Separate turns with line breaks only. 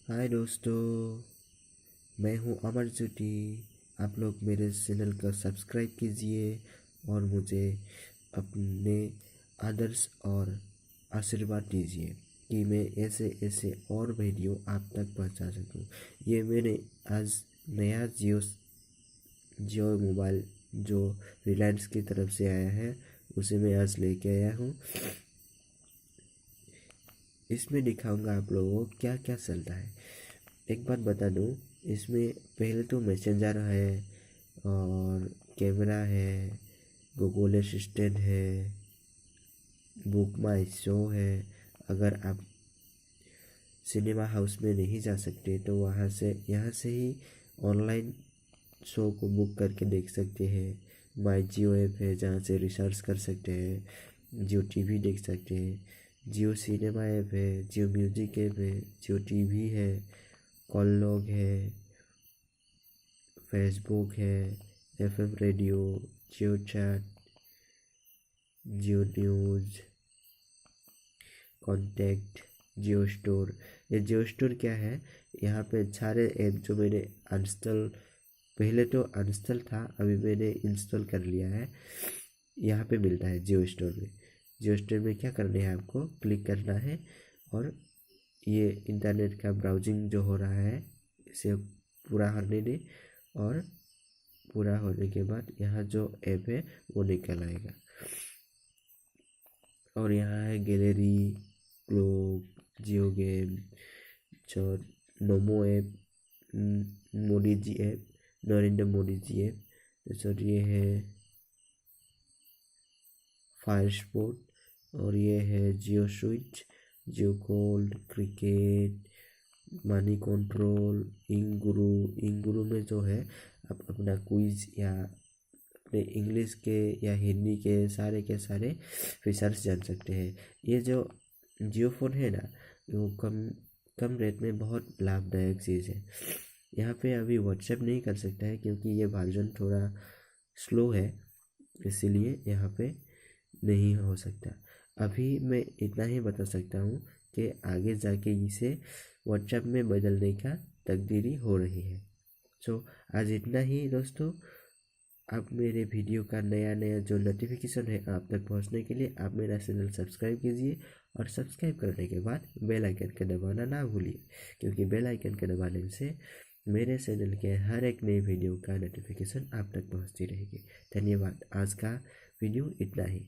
हाय दोस्तों, मैं हूं अमर ज्योति। आप लोग मेरे चैनल को सब्सक्राइब कीजिए और मुझे अपने आदर्श और आशीर्वाद दीजिए कि मैं ऐसे ऐसे और वीडियो आप तक पहुंचा सकूं। ये मैंने आज नया जियो मोबाइल जो रिलायंस की तरफ से आया है उसे मैं आज लेके आया हूँ। इसमें दिखाऊंगा आप लोगों को क्या क्या चलता है। एक बात बता दूं, इसमें पहले तो मैसेंजर है और कैमरा है, गूगल असिस्टेंट है, बुक माई शो है। अगर आप सिनेमा हाउस में नहीं जा सकते तो यहाँ से ही ऑनलाइन शो को बुक करके देख सकते हैं। माई जियो ऐप है जहाँ से रिसर्च कर सकते हैं, जियो टीवी देख सकते हैं। जियो सिनेमा ऐप है, जियो म्यूजिक ऐप है, जियो टीवी है, कॉल लॉग है, फेसबुक है, एफएम रेडियो, जियो चैट, जियो न्यूज़, कॉन्टैक्ट, जियो स्टोर। ये जियो स्टोर क्या है? यहाँ पे सारे ऐप जो मैंने अनस्टॉल, पहले तो अनस्टॉल था, अभी मैंने इंस्टॉल कर लिया है, यहाँ पे मिलता है जियो स्टोर में। जियो स्टोर में क्या करना है, आपको क्लिक करना है और ये इंटरनेट का ब्राउजिंग जो हो रहा है इसे पूरा होने दें और पूरा होने के बाद यहाँ जो ऐप है वो निकल आएगा और यहाँ है गैलरी, क्लोक, जियो गेम, जो नोमो app, Modi ji app, Narendra Modi ji app. तो ये है फायर स्पोर्ट और ये है जियो स्विच, जियो गोल्ड, क्रिकेट, मनी कंट्रोल, इंगुरु में जो है आप अपना क्विज या अपने इंग्लिश के या हिंदी के सारे फीचर्स जान सकते हैं। ये जो जियो फोन है ना, वो कम कम रेट में बहुत लाभदायक चीज़ है। यहाँ पे अभी व्हाट्सएप नहीं कर सकता है क्योंकि ये वर्जन थोड़ा स्लो है, इसीलिए यहाँ पे नहीं हो सकता। अभी मैं इतना ही बता सकता हूँ कि आगे जाके इसे व्हाट्सएप में बदलने का तकदीरी हो रही है। आज इतना ही दोस्तों। आप मेरे वीडियो का नया नया जो नोटिफिकेशन है आप तक पहुंचने के लिए आप मेरा चैनल सब्सक्राइब कीजिए और सब्सक्राइब करने के बाद बेल आइकन का दबाना ना भूलिए, क्योंकि बेल आइकन के दबाने से मेरे चैनल के हर एक नए वीडियो का नोटिफिकेशन आप तक पहुंचती रहेगी। धन्यवाद। आज का वीडियो इतना ही।